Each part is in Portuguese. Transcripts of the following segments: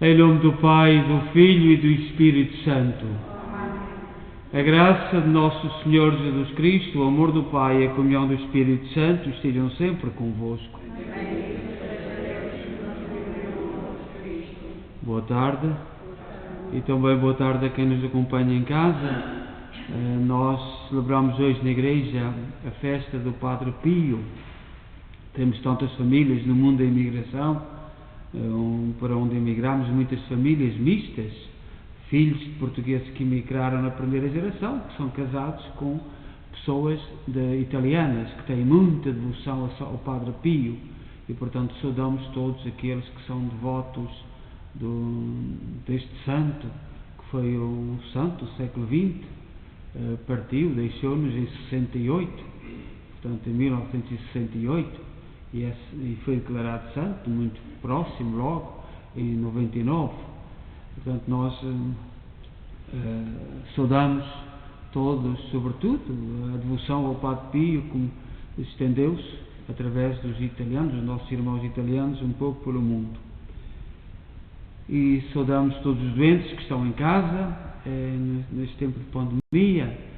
Em nome do Pai, do Filho e do Espírito Santo. A graça de nosso Senhor Jesus Cristo, o amor do Pai e a comunhão do Espírito Santo estejam sempre convosco. Boa tarde e também boa tarde a quem nos acompanha em casa. Nós celebramos hoje na igreja a festa do Padre Pio. Temos tantas famílias no mundo da imigração, para onde emigramos, muitas famílias mistas, filhos de portugueses que emigraram na primeira geração, que são casados com pessoas italianas, que têm muita devoção ao Padre Pio, e portanto saudamos todos aqueles que são devotos deste santo, que foi o santo do século XX, partiu, deixou-nos em 68, portanto em 1968, e foi declarado santo, muito próximo, logo, em 99. Portanto, nós saudamos todos, sobretudo, a devoção ao Padre Pio, como estendeu-se através dos italianos, dos nossos irmãos italianos, um pouco pelo mundo. E saudamos todos os doentes que estão em casa, neste tempo de pandemia.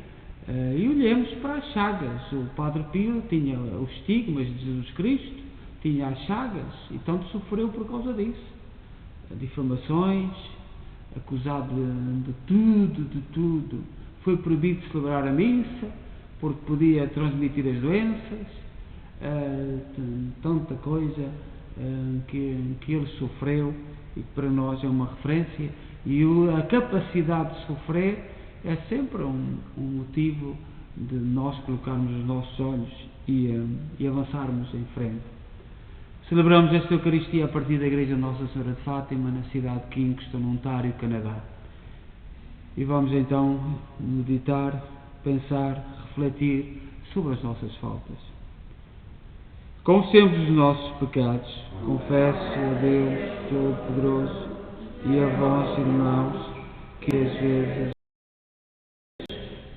E olhemos para as chagas. O Padre Pio tinha os estigmas de Jesus Cristo, tinha as chagas, e tanto sofreu por causa disso. Difamações, acusado de tudo. Foi proibido de celebrar a missa, porque podia transmitir as doenças, tanta coisa que ele sofreu, e que para nós é uma referência. E a capacidade de sofrer é sempre um motivo de nós colocarmos os nossos olhos e avançarmos em frente. Celebramos esta Eucaristia a partir da Igreja Nossa Senhora de Fátima, na cidade de Kingston, Ontário, Canadá. E vamos então meditar, pensar, refletir sobre as nossas faltas. Confessemos os nossos pecados, confesso a Deus Todo-Poderoso e a vós, irmãos, que às vezes,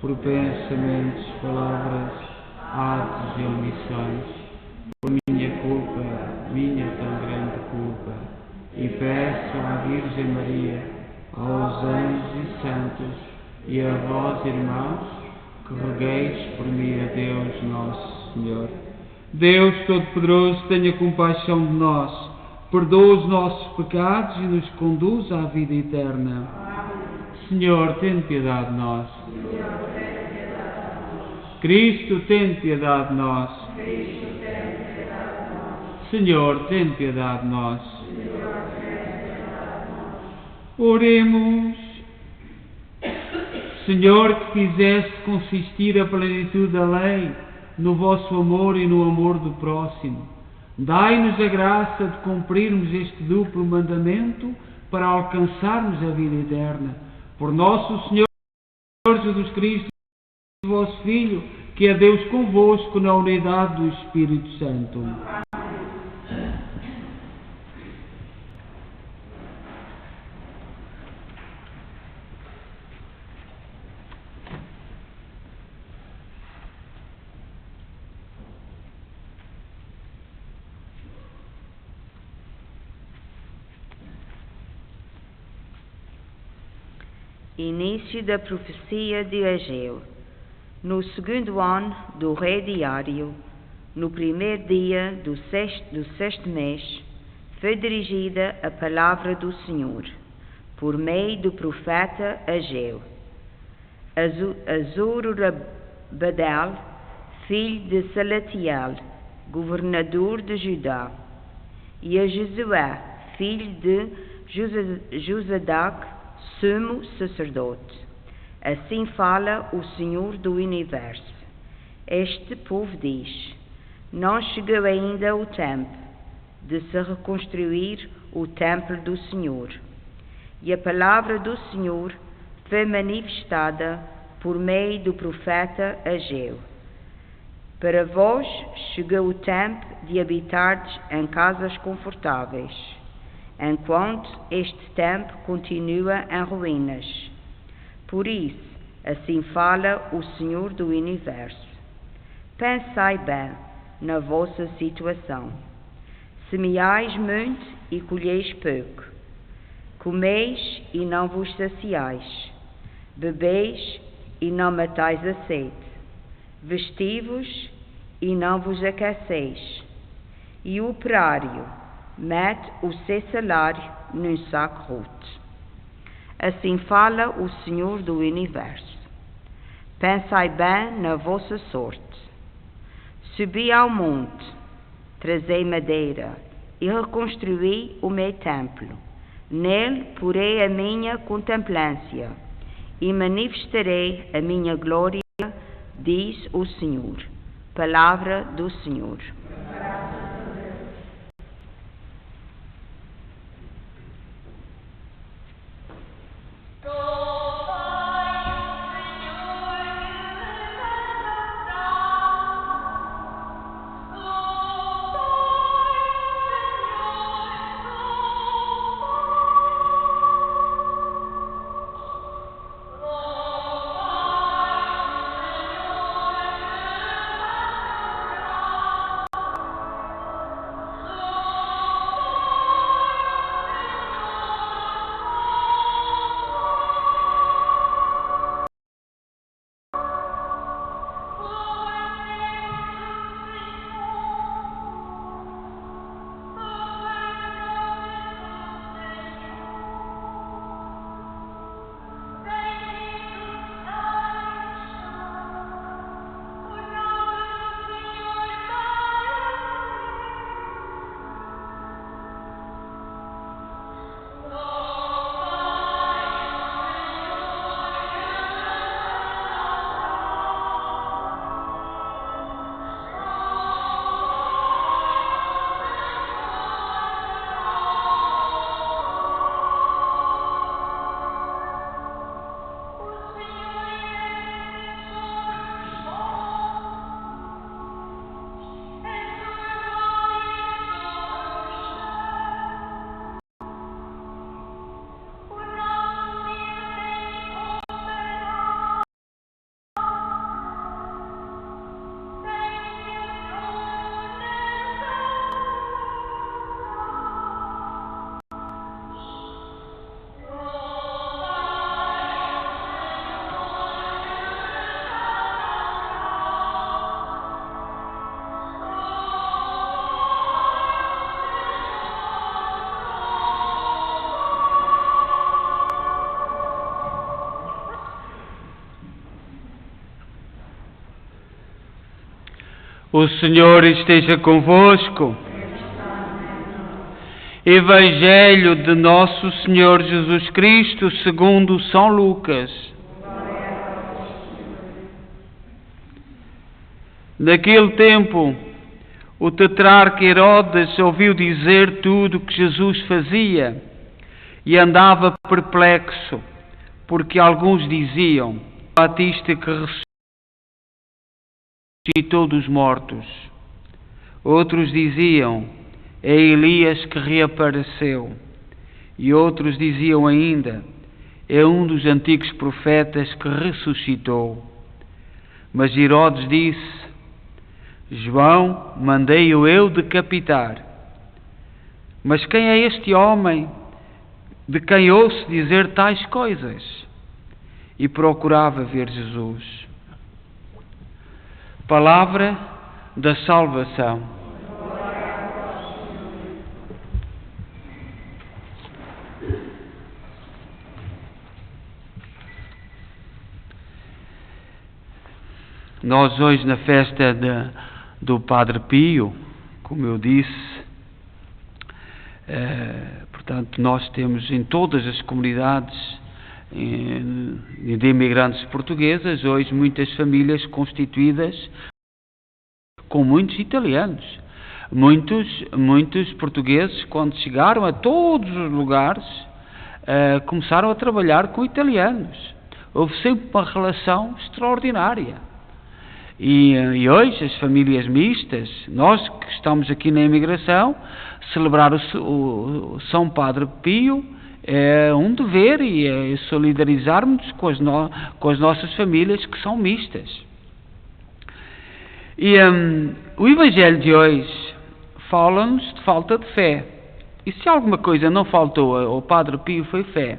por pensamentos, palavras, atos e omissões, por minha culpa, minha tão grande culpa, e peço à Virgem Maria, aos anjos e santos, e a vós, irmãos, que rogueis por mim a Deus Nosso Senhor. Deus Todo-Poderoso, tenha compaixão de nós, perdoa os nossos pecados e nos conduz à vida eterna. Senhor, tem piedade de nós. Cristo, tem piedade de nós. Senhor, tem piedade de nós. Oremos. Senhor, que fizeste consistir a plenitude da lei no vosso amor e no amor do próximo, dai-nos a graça de cumprirmos este duplo mandamento para alcançarmos a vida eterna. Por nosso Senhor Jesus Cristo, vosso Filho, que é Deus convosco na unidade do Espírito Santo. Início da profecia de Ageu. No segundo ano do rei Dário, no primeiro dia do sexto mês, foi dirigida a palavra do Senhor, por meio do profeta Ageu. A Zorobabel, filho de Salatiel, governador de Judá, e a Josué, filho de Josadac, sumo sacerdote. Assim fala o Senhor do Universo. Este povo diz: não chegou ainda o tempo de se reconstruir o templo do Senhor. E a palavra do Senhor foi manifestada por meio do profeta Ageu. Para vós chegou o tempo de habitardes em casas confortáveis, enquanto este tempo continua em ruínas. Por isso, assim fala o Senhor do Universo. Pensai bem na vossa situação. Semeais muito e colheis pouco. Comeis e não vos saciais, bebeis e não matais a sede, vesti-vos e não vos aqueceis, e o operário mete o seu salário num saco roto. Assim fala o Senhor do Universo. Pensai bem na vossa sorte. Subi ao monte, trazei madeira e reconstruí o meu templo. Nele porei a minha contemplância e manifestarei a minha glória, diz o Senhor. Palavra do Senhor. O Senhor esteja convosco. Evangelho de Nosso Senhor Jesus Cristo segundo São Lucas. Naquele tempo, o tetrarca Herodes ouviu dizer tudo o que Jesus fazia e andava perplexo, porque alguns diziam: Batista que ressuscitou dos mortos. Outros diziam: é Elias que reapareceu. E outros diziam ainda: é um dos antigos profetas que ressuscitou. Mas Herodes disse: João mandei-o eu decapitar. Mas quem é este homem de quem ouço dizer tais coisas? E procurava ver Jesus. Palavra da salvação. Nós hoje na festa do Padre Pio, como eu disse, portanto nós temos em todas as comunidades de imigrantes portuguesas, hoje muitas famílias constituídas com muitos italianos. Muitos portugueses, quando chegaram a todos os lugares, começaram a trabalhar com italianos. Houve sempre uma relação extraordinária. E hoje as famílias mistas, nós que estamos aqui na imigração, celebrar o São Padre Pio é um dever e é solidarizarmos com as nossas famílias que são mistas. E o Evangelho de hoje fala-nos de falta de fé. E se alguma coisa não faltou ao Padre Pio foi fé.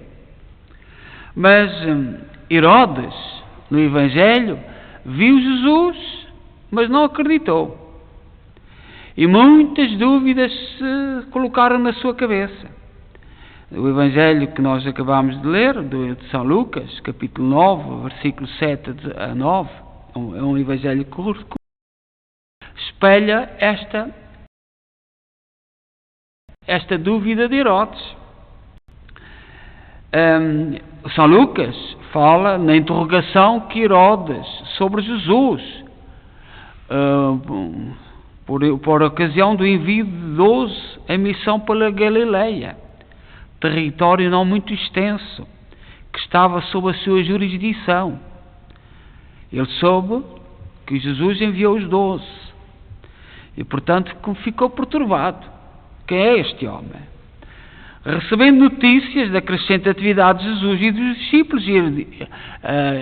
Mas Herodes, no Evangelho, viu Jesus, mas não acreditou. E muitas dúvidas se colocaram na sua cabeça. O Evangelho que nós acabamos de ler, de São Lucas, capítulo 9, versículo 7 a 9, é um Evangelho curto, espelha esta dúvida de Herodes. São Lucas fala na interrogação que Herodes sobre Jesus, por ocasião do envio de 12 em missão pela Galileia, território não muito extenso, que estava sob a sua jurisdição. Ele soube que Jesus enviou os 12 e, portanto, ficou perturbado. Quem é este homem? Recebendo notícias da crescente atividade de Jesus e dos discípulos,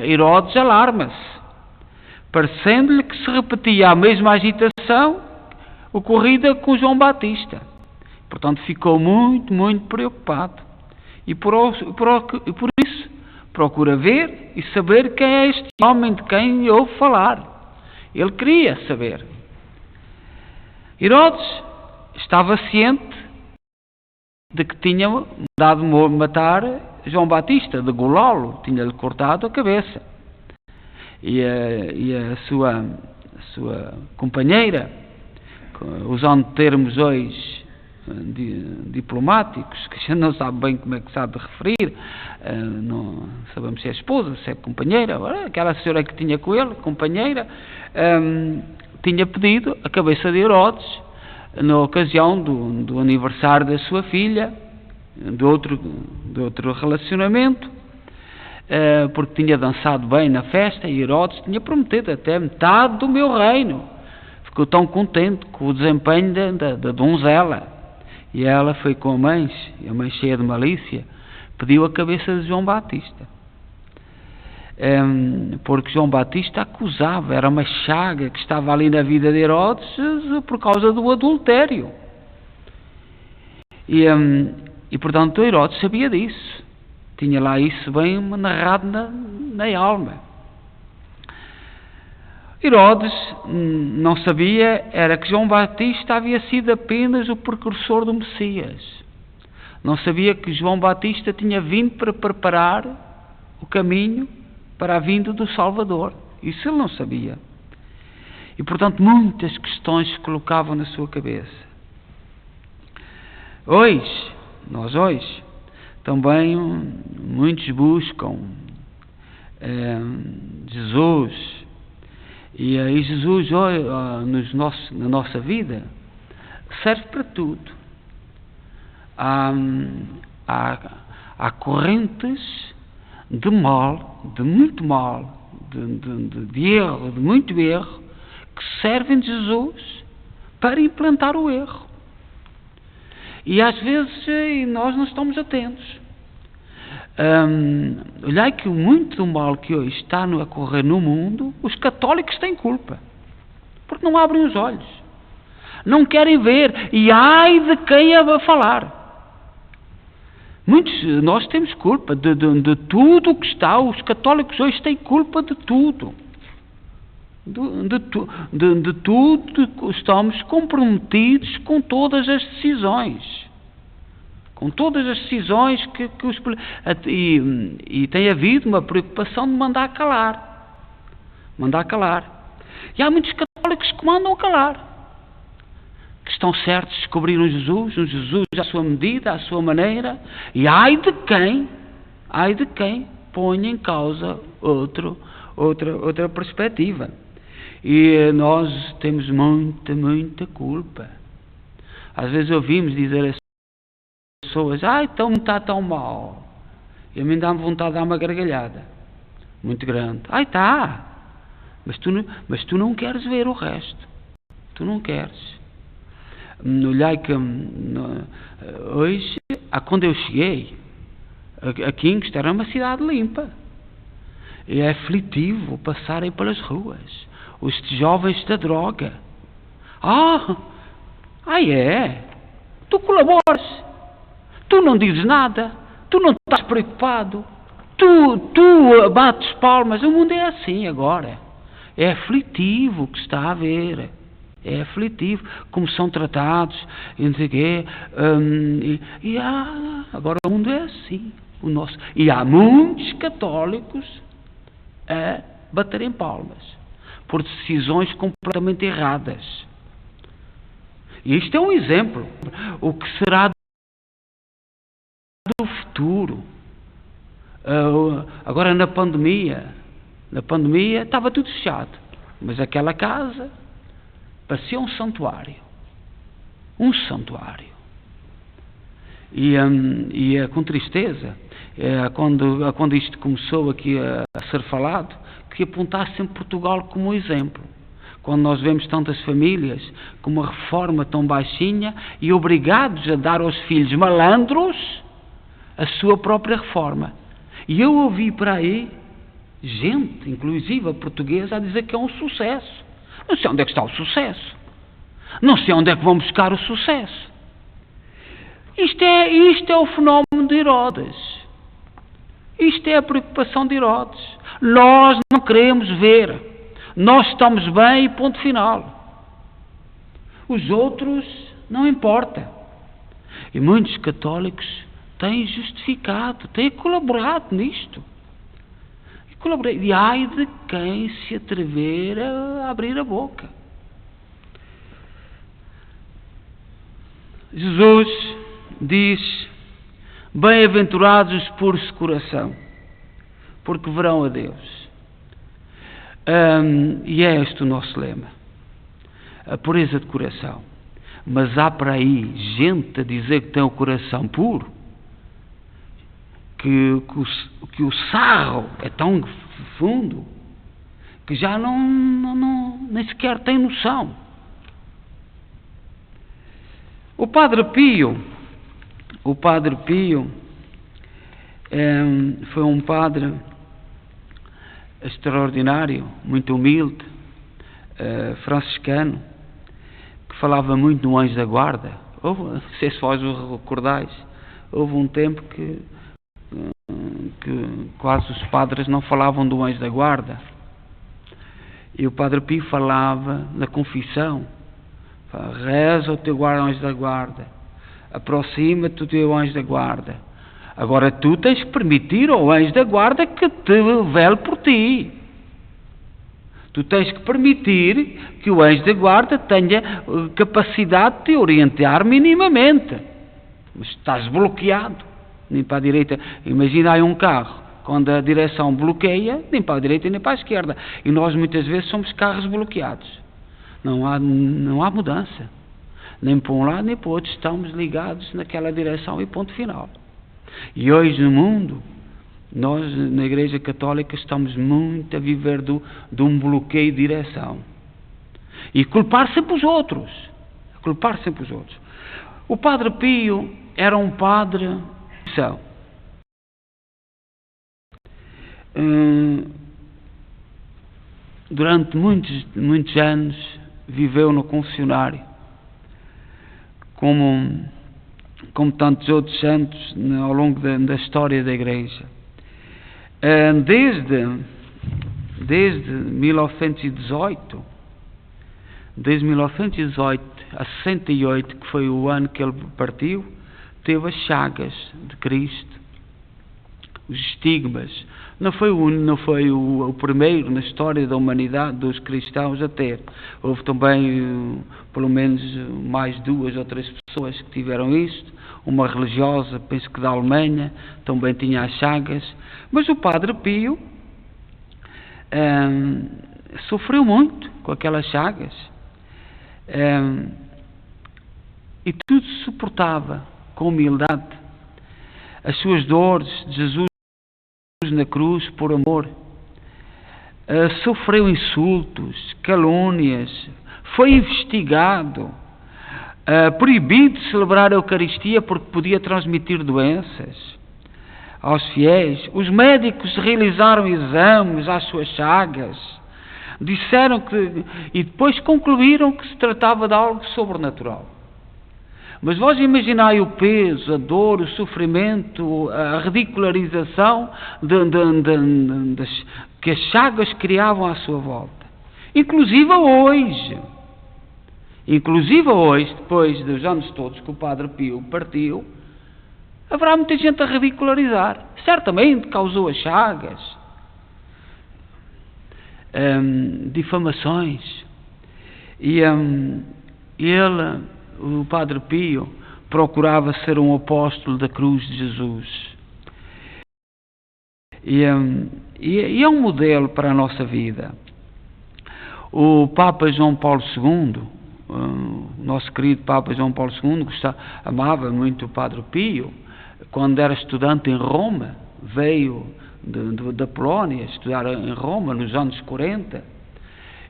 Herodes alarma-se, parecendo-lhe que se repetia a mesma agitação ocorrida com João Batista. Portanto, ficou muito, muito preocupado. E por isso procura ver e saber quem é este homem de quem ouve falar. Ele queria saber. Herodes estava ciente de que tinha mandado matar João Batista, de golá-lo, tinha-lhe cortado a cabeça. E a sua companheira, usando termos hoje diplomáticos, que a gente não sabe bem como é que sabe referir, não sabemos se é esposa, se é companheira, aquela senhora que tinha com ele, companheira, tinha pedido a cabeça de Herodes na ocasião do aniversário da sua filha, de outro relacionamento, porque tinha dançado bem na festa e Herodes tinha prometido até metade do meu reino. Ficou tão contente com o desempenho da donzela. E ela foi com a mãe cheia de malícia, pediu a cabeça de João Batista. Porque João Batista acusava, era uma chaga que estava ali na vida de Herodes por causa do adultério. E portanto Herodes sabia disso, tinha lá isso bem narrado na alma. Herodes não sabia era que João Batista havia sido apenas o precursor do Messias. Não sabia que João Batista tinha vindo para preparar o caminho para a vinda do Salvador. Isso ele não sabia. E, portanto, muitas questões se colocavam na sua cabeça. Nós hoje, também muitos buscam Jesus. E aí Jesus, na nossa vida, serve para tudo. Há correntes de mal, de muito mal, de erro, de muito erro, que servem de Jesus para implantar o erro. E às vezes nós não estamos atentos. Olhai que muito do mal que hoje está a ocorrer no mundo, os católicos têm culpa, porque não abrem os olhos, não querem ver, e ai de quem a falar. Nós temos culpa de tudo o que está. Os católicos hoje têm culpa de tudo. De tudo. Estamos comprometidos com todas as decisões. Com todas as decisões e tem havido uma preocupação de mandar calar. E há muitos católicos que mandam calar. Que estão certos, descobriram um Jesus à sua medida, à sua maneira, e ai de quem põe em causa outra perspectiva. E nós temos muita culpa. Às vezes ouvimos dizer às pessoas, então não está tão mal. E a mim dá-me vontade de dar uma gargalhada muito grande. Está, mas tu não queres ver o resto. Tu não queres. Olhai que hoje, quando eu cheguei aqui em Cristo, era uma cidade limpa. E é aflitivo passarem pelas ruas os jovens da droga. É? Tu colaboras? Tu não dizes nada, tu não estás preocupado, tu bates palmas. O mundo é assim agora. É aflitivo o que está a ver. É aflitivo como são tratados e não sei o quê. Agora o mundo é assim. E há muitos católicos a baterem palmas por decisões completamente erradas. E isto é um exemplo. O que será do futuro? Agora na pandemia estava tudo fechado, mas aquela casa parecia um santuário. E com tristeza, quando isto começou aqui a ser falado, que apontasse sempre Portugal como exemplo. Quando nós vemos tantas famílias com uma reforma tão baixinha e obrigados a dar aos filhos malandros a sua própria reforma. E eu ouvi por aí gente, inclusive a portuguesa, a dizer que é um sucesso. Não sei onde é que está o sucesso. Não sei onde é que vão buscar o sucesso. Isto é o fenómeno de Herodes. Isto é a preocupação de Herodes. Nós não queremos ver. Nós estamos bem e ponto final. Os outros não importa. E muitos católicos têm justificado, têm colaborado nisto. E ai de quem se atrever a abrir a boca. Jesus diz: bem-aventurados os puros de coração, porque verão a Deus. E é este o nosso lema, a pureza de coração. Mas há por aí gente a dizer que tem o coração puro, que o sarro é tão fundo que já nem sequer tem noção. O Padre Pio foi um padre extraordinário, muito humilde, franciscano, que falava muito no anjo da guarda. Não sei se vós o recordais, houve um tempo que quase os padres não falavam do anjo da guarda. E o Padre Pio falava na confissão: reza o teu anjo da guarda, aproxima-te do teu anjo da guarda. Agora tu tens que permitir ao anjo da guarda que te vele por ti. Tu tens que permitir que o anjo da guarda tenha capacidade de te orientar minimamente. Mas estás bloqueado, nem para a direita. Imagina aí um carro, quando a direção bloqueia, nem para a direita nem para a esquerda. E nós muitas vezes somos carros bloqueados. Não há mudança. Nem para um lado nem para o outro. Estamos ligados naquela direção e ponto final. E hoje no mundo, nós na Igreja Católica estamos muito a viver de um bloqueio de direção. E culpar sempre os outros. O Padre Pio era um padre de missão. Durante muitos anos viveu no confessionário, como tantos outros santos ao longo da história da Igreja. Desde 1918 a 68, que foi o ano que ele partiu, teve as chagas de Cristo, os estigmas. Não foi o primeiro na história da humanidade dos cristãos a ter. Houve também pelo menos mais 2 ou 3 pessoas que tiveram isto. Uma religiosa, penso que da Alemanha, também tinha as chagas. Mas o Padre Pio sofreu muito com aquelas chagas. E tudo suportava com humildade. As suas dores de Jesus na cruz por amor. Sofreu insultos, calúnias, foi investigado, proibido de celebrar a Eucaristia porque podia transmitir doenças aos fiéis. Os médicos realizaram exames às suas chagas, disseram e depois concluíram que se tratava de algo sobrenatural. Mas vós imaginai o peso, a dor, o sofrimento, a ridicularização que as chagas criavam à sua volta. Inclusive hoje, depois dos anos todos que o Padre Pio partiu, haverá muita gente a ridicularizar. Certamente causou as chagas, difamações. E ele, o Padre Pio, procurava ser um apóstolo da cruz de Jesus. E é um modelo para a nossa vida. O Papa João Paulo II, o nosso querido Papa João Paulo II, amava muito o Padre Pio. Quando era estudante em Roma, veio da Polónia estudar em Roma nos anos 40,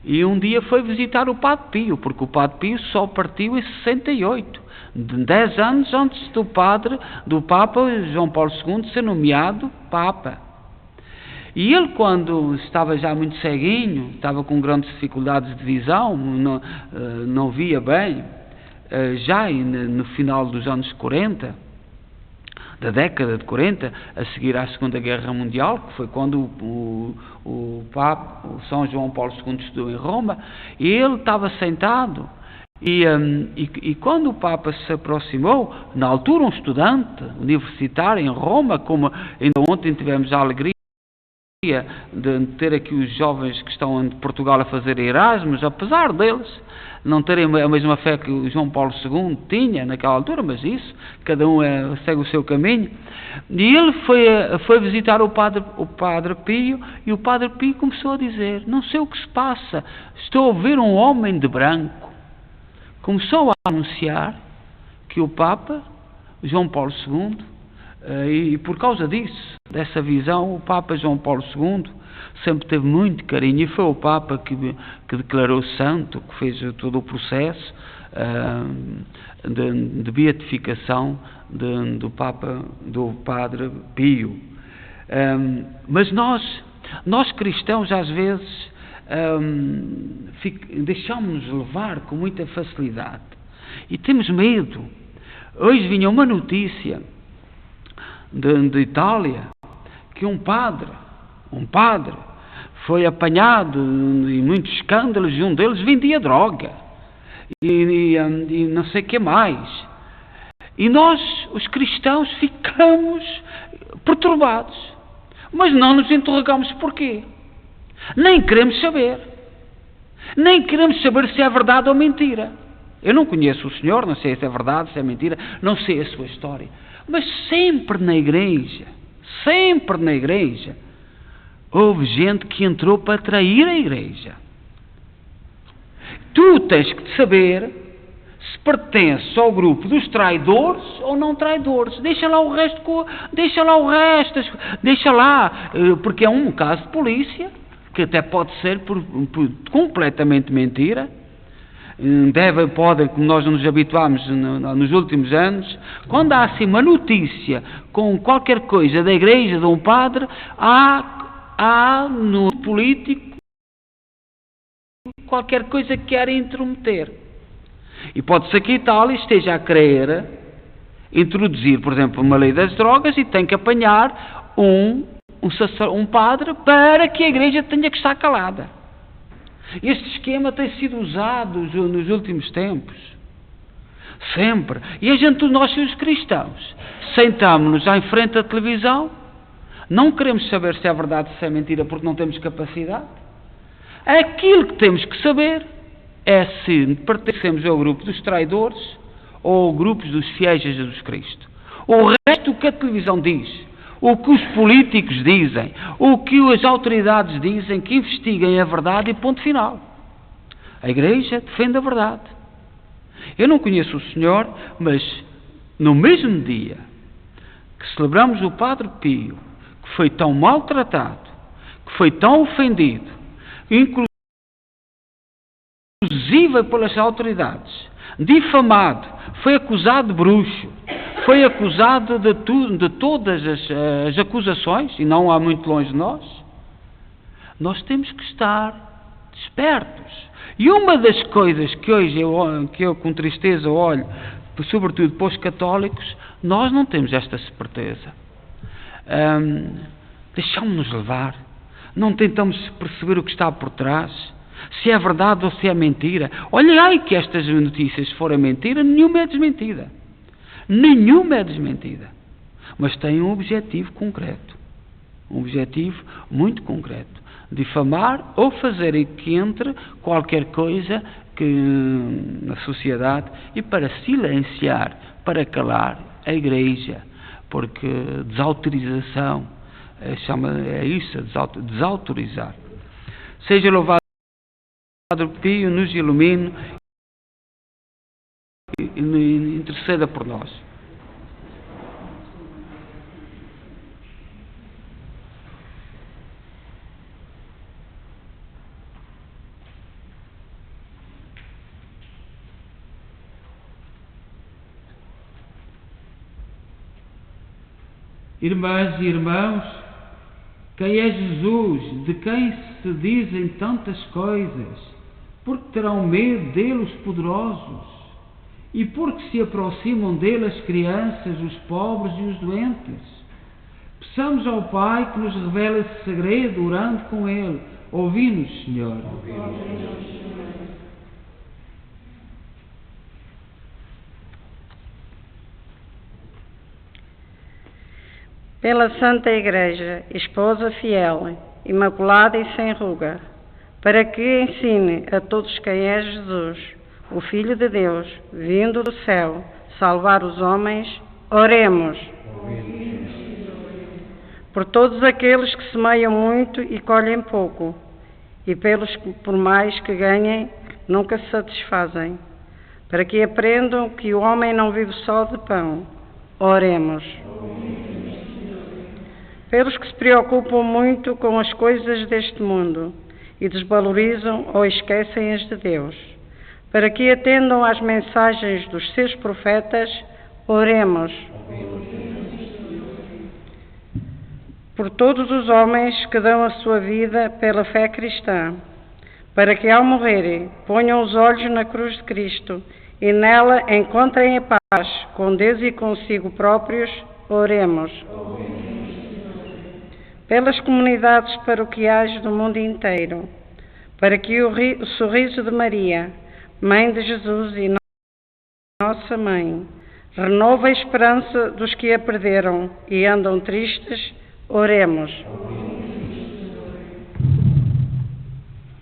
e um dia foi visitar o Padre Pio, porque o Padre Pio só partiu em 68, 10 anos antes do Papa João Paulo II ser nomeado Papa. E ele, quando estava já muito ceguinho, estava com grandes dificuldades de visão, não via bem, já no final dos anos 40, da década de 40, a seguir à Segunda Guerra Mundial, que foi quando o São João Paulo II estudou em Roma, e ele estava sentado, e quando o Papa se aproximou, na altura um estudante universitário em Roma, como ainda ontem tivemos a alegria de ter aqui os jovens que estão em Portugal a fazer Erasmus, apesar deles não terem a mesma fé que o João Paulo II tinha naquela altura, mas isso, cada um segue o seu caminho. E ele foi visitar o Padre Pio, e o Padre Pio começou a dizer: não sei o que se passa, estou a ver um homem de branco. Começou a anunciar que o Papa João Paulo II, e por causa disso, dessa visão, o Papa João Paulo II sempre teve muito carinho, e foi o Papa que declarou santo, que fez todo o processo de beatificação do Padre Pio. Mas nós cristãos, às vezes, deixamos-nos levar com muita facilidade e temos medo. Hoje vinha uma notícia de Itália, que um padre foi apanhado em muitos escândalos, e um deles vendia droga e não sei o que mais, e nós, os cristãos, ficamos perturbados, mas não nos interrogamos porquê, nem queremos saber se é verdade ou mentira. Eu não conheço o Senhor, não sei se é verdade, se é mentira, não sei a sua história. Mas sempre na igreja, houve gente que entrou para trair a igreja. Tu tens que saber se pertences ao grupo dos traidores ou não traidores. Deixa lá o resto, porque é um caso de polícia, que até pode ser por completamente mentira. Pode, como nós nos habituámos nos últimos anos, quando há assim uma notícia com qualquer coisa da igreja, de um padre, há no político qualquer coisa que quer intrometer. E pode ser que a Itália esteja a querer introduzir, por exemplo, uma lei das drogas, e tem que apanhar um padre para que a igreja tenha que estar calada. Este esquema tem sido usado nos últimos tempos, sempre. E nós, os cristãos, sentamos-nos em frente à televisão, não queremos saber se é verdade ou se é mentira, porque não temos capacidade. Aquilo que temos que saber é se pertencemos ao grupo dos traidores ou ao grupo dos fiéis a Jesus Cristo. O resto, o que a televisão diz, o que os políticos dizem, o que as autoridades dizem, que investiguem a verdade, e ponto final. A igreja defende a verdade. Eu não conheço o Senhor, mas no mesmo dia que celebramos o Padre Pio, que foi tão maltratado, que foi tão ofendido, inclusive pelas autoridades, difamado, foi acusado de bruxo, foi acusado de todas as acusações, e não há muito longe de nós temos que estar despertos. E uma das coisas que hoje eu com tristeza olho sobretudo para os católicos, nós não temos esta certeza. Deixamos-nos levar, não tentamos perceber o que está por trás, se é verdade ou se é mentira. Olha aí que estas notícias, se forem mentira, nenhuma é desmentida. Nenhuma é desmentida. Mas tem um objetivo concreto. Um objetivo muito concreto. Difamar ou fazer que entre qualquer coisa na sociedade e para silenciar, para calar a Igreja. Porque desautorização, é isso, desautorizar. Seja louvado Padre Pio, nos ilumine e interceda por nós. Irmãs e irmãos, quem é Jesus, de quem se dizem tantas coisas, porque terão medo dele os poderosos, e porque se aproximam dele as crianças, os pobres e os doentes? Peçamos ao Pai que nos revele esse segredo, orando com ele. Ouvi-nos, Senhor. Pela Santa Igreja, esposa fiel, imaculada e sem ruga, para que ensine a todos quem é Jesus, o Filho de Deus, vindo do céu, salvar os homens, oremos. Por todos aqueles que semeiam muito e colhem pouco, e pelos que, por mais que ganhem, nunca se satisfazem, para que aprendam que o homem não vive só de pão, oremos. Pelos que se preocupam muito com as coisas deste mundo e desvalorizam ou esquecem as de Deus, para que atendam às mensagens dos seus profetas, oremos. Por todos os homens que dão a sua vida pela fé cristã, para que ao morrerem ponham os olhos na cruz de Cristo e nela encontrem a paz com Deus e consigo próprios, oremos. Pelas comunidades paroquiais do mundo inteiro, para que o sorriso de Maria, Mãe de Jesus e Nossa Mãe, renove a esperança dos que a perderam e andam tristes, oremos.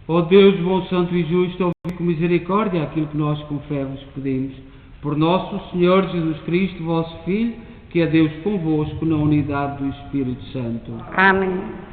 Ó Deus, bom, santo e justo, ouve com misericórdia aquilo que nós com fé vos pedimos. Por nosso Senhor Jesus Cristo, vosso Filho, que é Deus convosco na unidade do Espírito Santo. Amém.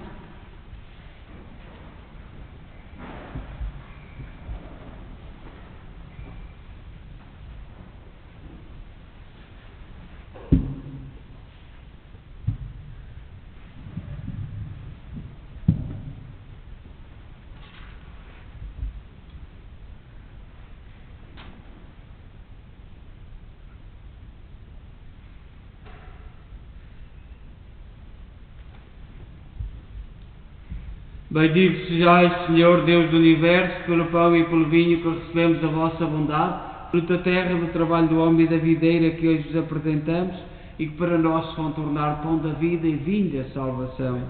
Bendito sejais, Senhor Deus do Universo, pelo pão e pelo vinho que recebemos da vossa bondade, fruto da terra, do trabalho do homem e da videira que hoje vos apresentamos e que para nós se vão tornar pão da vida e vinho da salvação.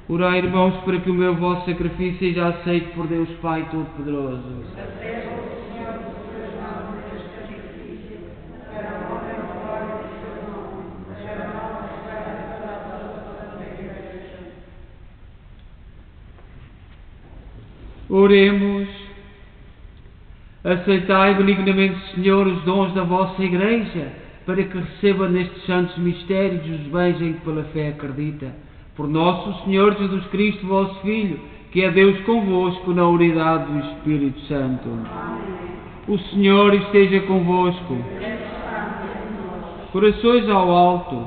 Orai, irmãos, para que o meu vosso sacrifício seja aceito por Deus Pai Todo-Poderoso. Oremos. Aceitai benignamente, Senhor, os dons da vossa Igreja, para que receba nestes santos mistérios os bens em que pela fé acredita. Por nosso Senhor Jesus Cristo, vosso Filho, que é Deus convosco na unidade do Espírito Santo. O Senhor esteja convosco. Corações ao alto.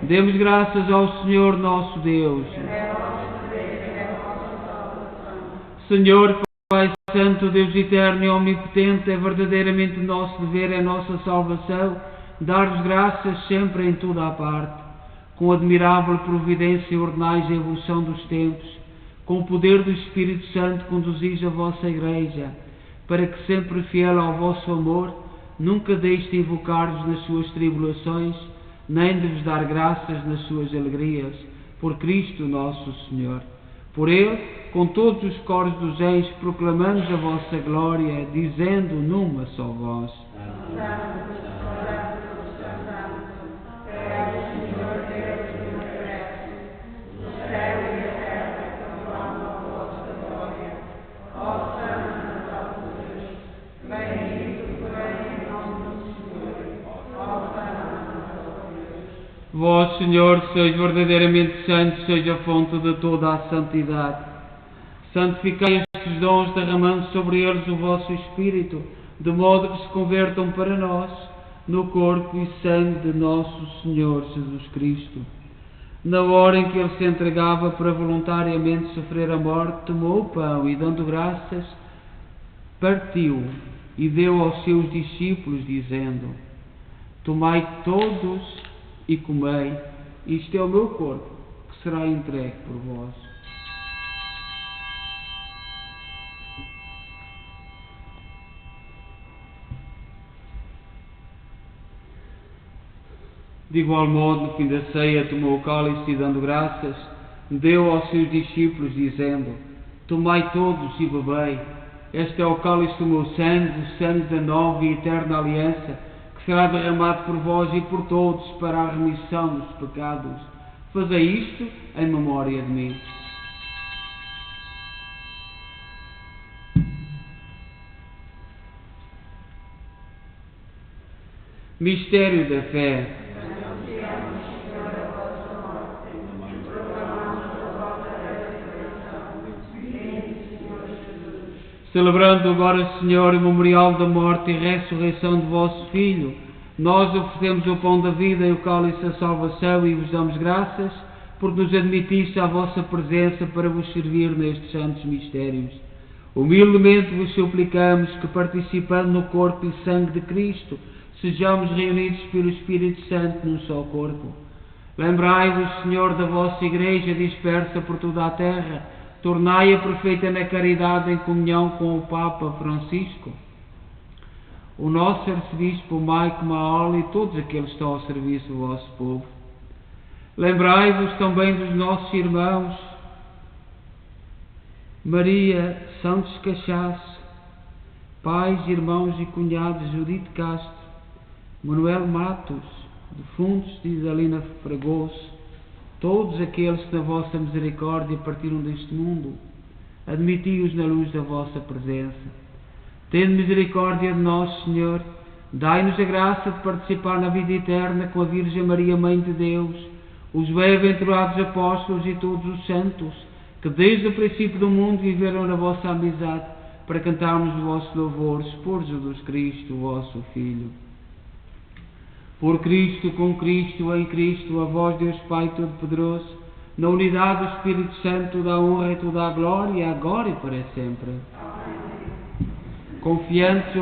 Demos graças ao Senhor nosso Deus. Senhor, Pai Santo, Deus eterno e omnipotente, é verdadeiramente o nosso dever, é a nossa salvação, dar-vos graças sempre em toda a parte. Com admirável providência ordenais a evolução dos tempos, com o poder do Espírito Santo conduzis a vossa Igreja, para que sempre fiel ao vosso amor, nunca deixe de invocar-vos nas suas tribulações, nem de vos dar graças nas suas alegrias, por Cristo nosso Senhor. Por Ele, com todos os coros dos anjos, proclamamos a vossa glória, dizendo numa só voz: Vós, Senhor, sois verdadeiramente santos, sois a fonte de toda a santidade. Santificai estes dons, derramando sobre eles o vosso Espírito, de modo que se convertam para nós no corpo e sangue de nosso Senhor Jesus Cristo. Na hora em que ele se entregava para voluntariamente sofrer a morte, tomou o pão e, dando graças, partiu e deu aos seus discípulos, dizendo: Tomai todos e comei, isto é o meu corpo, que será entregue por vós. De igual modo, no fim da ceia, tomou o cálice e, dando graças, deu aos seus discípulos, dizendo: Tomai todos e bebei, este é o cálice do meu sangue, o sangue da nova e eterna aliança, que será derramado por vós e por todos para a remissão dos pecados. Fazei isto em memória de mim. Mistério da fé. Celebrando agora, Senhor, o memorial da morte e ressurreição de vosso Filho, nós oferecemos o pão da vida e o cálice da salvação e vos damos graças porque nos admitiste à vossa presença para vos servir nestes santos mistérios. Humildemente vos suplicamos que, participando no corpo e sangue de Cristo, sejamos reunidos pelo Espírito Santo num só corpo. Lembrai-vos, Senhor, da vossa Igreja dispersa por toda a terra, tornai-a perfeita na caridade em comunhão com o Papa Francisco, o nosso arcebispo Maico Maoli e todos aqueles que estão ao serviço do vosso povo. Lembrai-vos também dos nossos irmãos Maria Santos Cachaço, pais, irmãos e cunhados Judite Castro, Manuel Matos, defuntos de Isalina Fragoso, todos aqueles que na vossa misericórdia partiram deste mundo, admiti-os na luz da vossa presença. Tende misericórdia de nós, Senhor, dai-nos a graça de participar na vida eterna com a Virgem Maria, Mãe de Deus, os bem-aventurados apóstolos e todos os santos, que desde o princípio do mundo viveram na vossa amizade, para cantarmos o vosso louvor por Jesus Cristo, vosso Filho. Por Cristo, com Cristo, em Cristo, a vós, Deus Pai Todo-Poderoso, na unidade do Espírito Santo, da honra e toda a glória, agora e para sempre. Confiantes,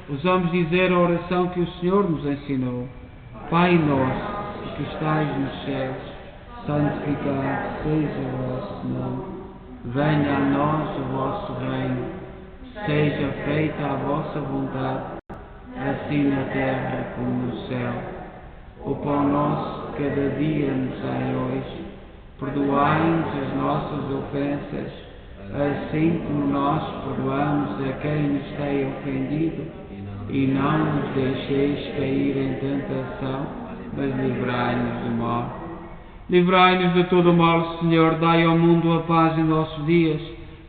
ousamos dizer a oração que o Senhor nos ensinou. Pai nosso, que estais nos céus, santificado seja o vosso nome. Venha a nós o vosso reino. Seja feita a vossa vontade, assim na terra como no céu. O pão nosso de cada dia nos dai hoje. Perdoai-nos as nossas ofensas, assim como nós perdoamos a quem nos tem ofendido. E não nos deixeis cair em tentação, mas livrai-nos do mal. Livrai-nos de todo o mal, Senhor, dai ao mundo a paz em nossos dias,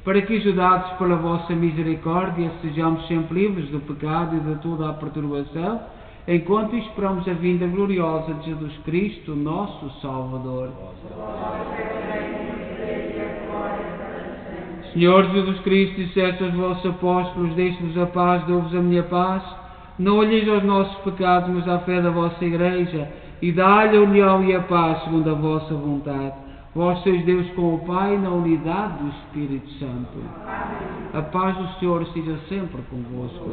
para que, ajudados pela vossa misericórdia, sejamos sempre livres do pecado e de toda a perturbação, enquanto esperamos a vinda gloriosa de Jesus Cristo, nosso Salvador. Senhor Jesus Cristo, disseste aos vossos apóstolos: deixe-vos a paz, dou-vos a minha paz. Não olheis aos nossos pecados, mas à fé da vossa Igreja, e dá-lhe a união e a paz segundo a vossa vontade. Vós sois Deus com o Pai, na unidade do Espírito Santo. A paz do Senhor esteja sempre convosco.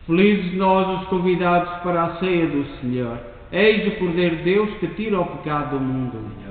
Felizes nós os convidados para a ceia do Senhor. Eis o Cordeiro de Deus que tira o pecado do mundo.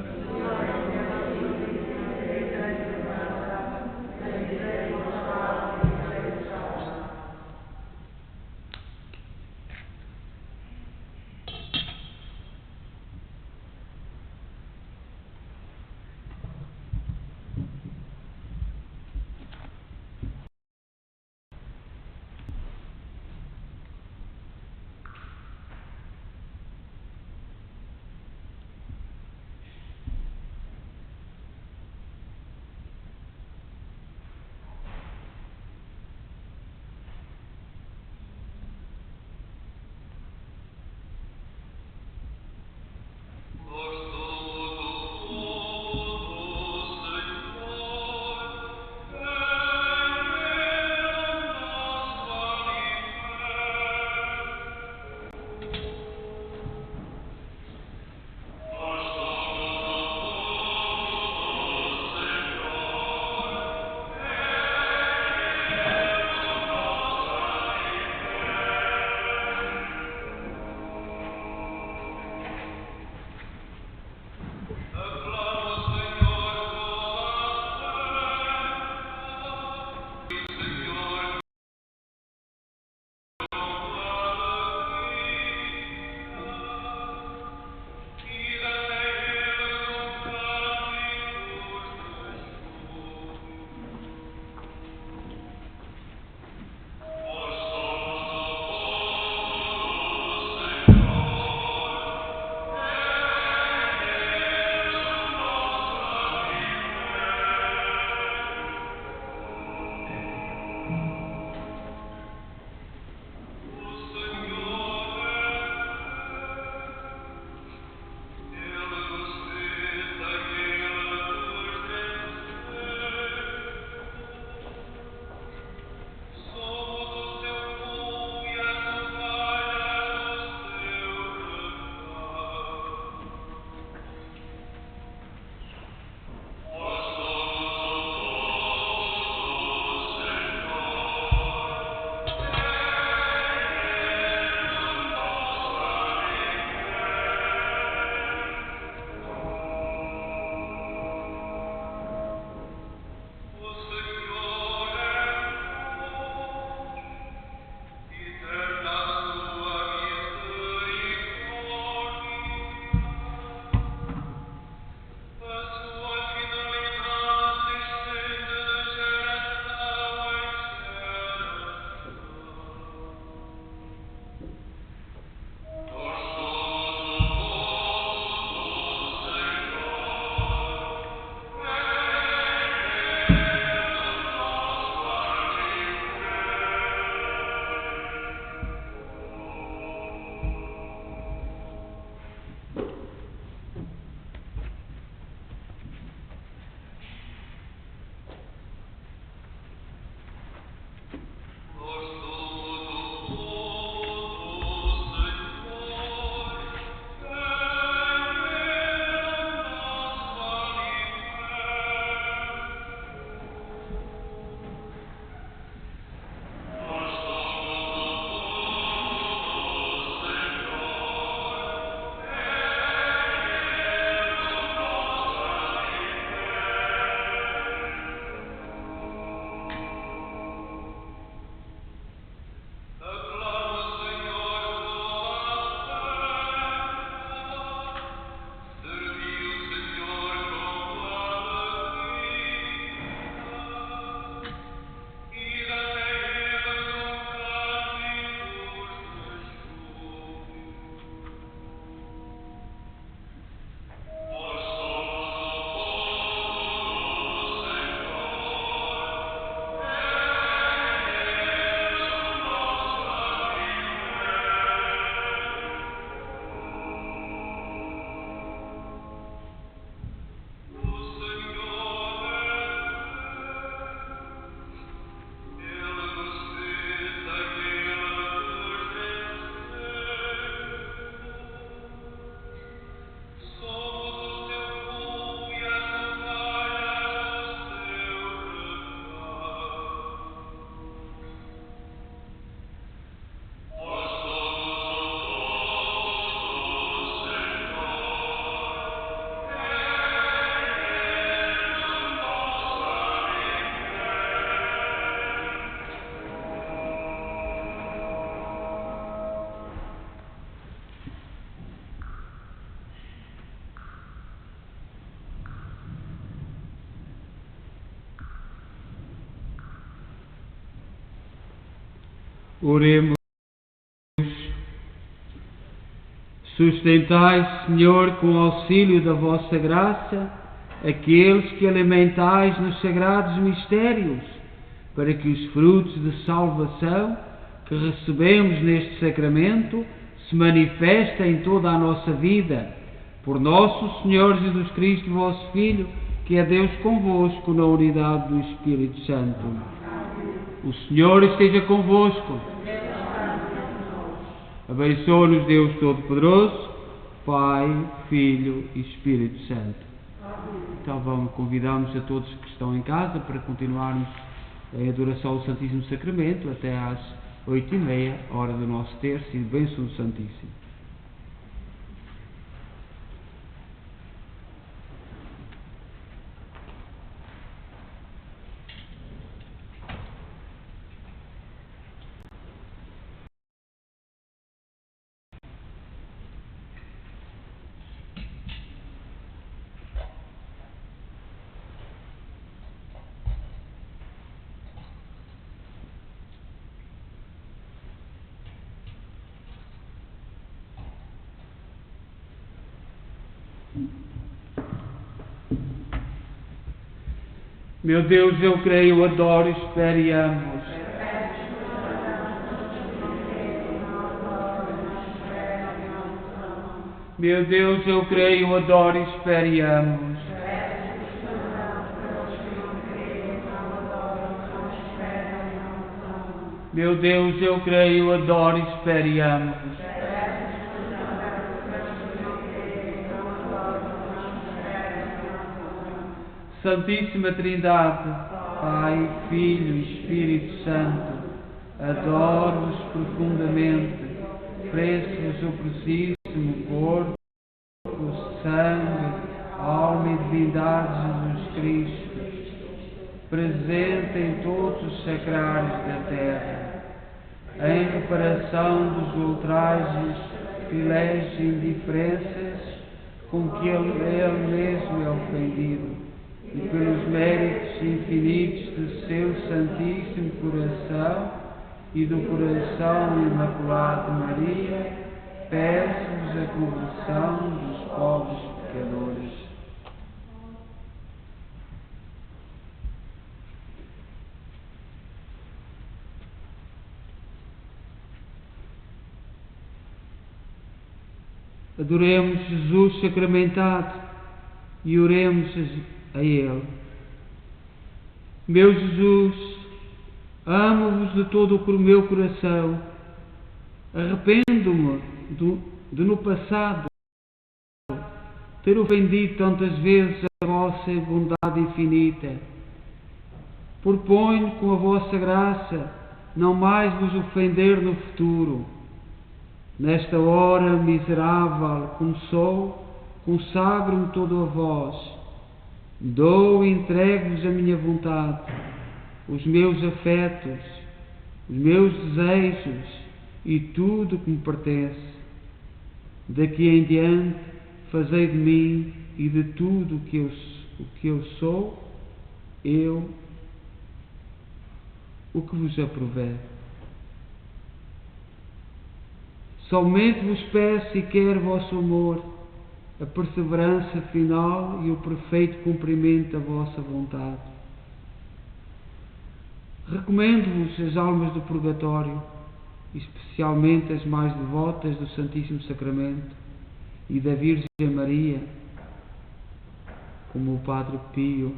Oremos. Sustentai, Senhor, com o auxílio da vossa graça, aqueles que alimentais nos sagrados mistérios, para que os frutos de salvação que recebemos neste sacramento se manifestem em toda a nossa vida. Por nosso Senhor Jesus Cristo, vosso Filho, que é Deus convosco na unidade do Espírito Santo. O Senhor esteja convosco. Abençoe-nos Deus Todo-Poderoso, Pai, Filho e Espírito Santo. Então convidamos a todos que estão em casa para continuarmos a adoração ao Santíssimo Sacramento até às 8h30, hora do nosso terço e de bênção do Santíssimo. Meu Deus, eu creio, adoro, espero e amo. Meu Deus, eu creio, adoro, espero e amo. Meu Deus, eu creio, adoro, espero e amo. Santíssima Trindade, Pai, Filho e Espírito Santo, adoro-vos profundamente, preço-vos o precíssimo corpo, sangue, alma e divindade de Jesus Cristo, presente em todos os sacrários da terra, em reparação dos ultrajes, privilégios e indiferenças com que ele mesmo é ofendido, e pelos méritos infinitos do seu Santíssimo Coração e do Coração Imaculado de Maria, peço-vos a conversão dos pobres pecadores. Adoremos Jesus sacramentado e oremos a Ele. Meu Jesus, amo-vos de todo o meu coração, arrependo-me de no passado ter ofendido tantas vezes a vossa bondade infinita. Proponho com a vossa graça não mais vos ofender no futuro. Nesta hora miserável como sou, consagro-me todo a vós. Dou e entrego-vos a minha vontade, os meus afetos, os meus desejos e tudo o que me pertence. Daqui em diante, fazei de mim e de tudo o que eu sou, o que vos aprouver. Somente vos peço e quero vosso amor, a perseverança final e o perfeito cumprimento da vossa vontade. Recomendo-vos as almas do purgatório, especialmente as mais devotas do Santíssimo Sacramento e da Virgem Maria, como o Padre Pio.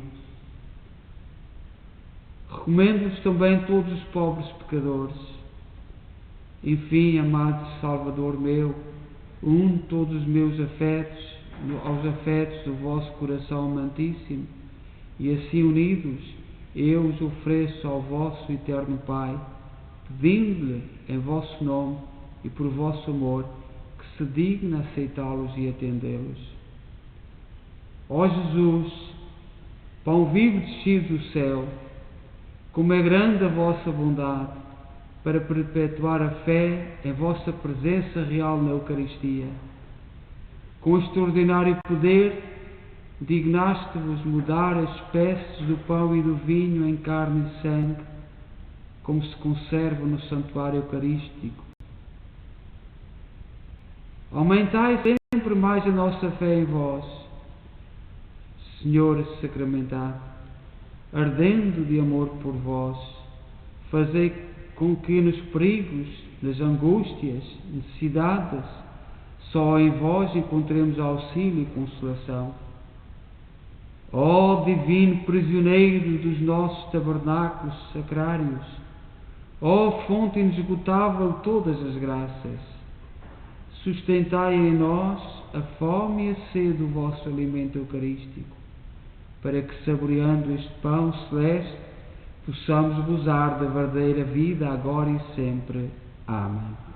Recomendo-vos também todos os pobres pecadores. Enfim, amado Salvador meu, une todos os meus afetos aos afetos do vosso coração amantíssimo, e assim unidos eu os ofereço ao vosso eterno Pai, pedindo-lhe em vosso nome e por vosso amor que se digna aceitá-los e atendê-los. Ó Jesus, pão vivo descido do céu, como é grande a vossa bondade para perpetuar a fé em vossa presença real na Eucaristia. Com extraordinário poder, dignaste-vos mudar as espécies do pão e do vinho em carne e sangue, como se conserva no santuário eucarístico. Aumentai sempre mais a nossa fé em vós, Senhor sacramentado, ardendo de amor por vós, fazei com que nos perigos, nas angústias, necessidades, só em vós encontremos auxílio e consolação. Ó divino prisioneiro dos nossos tabernáculos sacrários, ó fonte inesgotável de todas as graças, sustentai em nós a fome e a sede do vosso alimento eucarístico, para que, saboreando este pão celeste, possamos gozar da verdadeira vida agora e sempre. Amém.